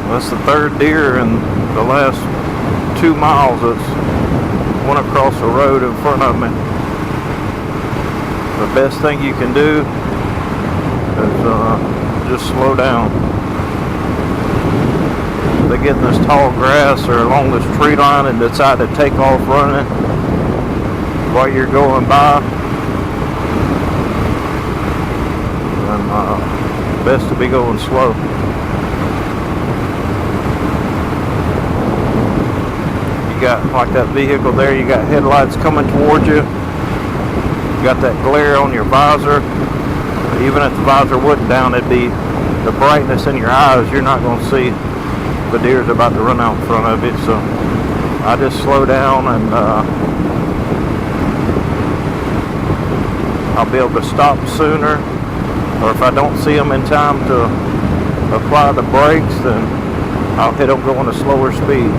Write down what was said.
That's the third deer in the last 2 miles that's went across the road in front of me. The best thing you can do is just slow down. They get in this tall grass or along this tree line and decide to take off running while you're going by. And best to be going slow. You got like that vehicle there, you got headlights coming towards you. You got that glare on your visor. Even if the visor wasn't down, it'd be the brightness in your eyes. You're not going to see the deer's about to run out in front of you. So I just slow down, and I'll be able to stop sooner. Or if I don't see them in time to apply the brakes, then I'll hit them going a slower speed.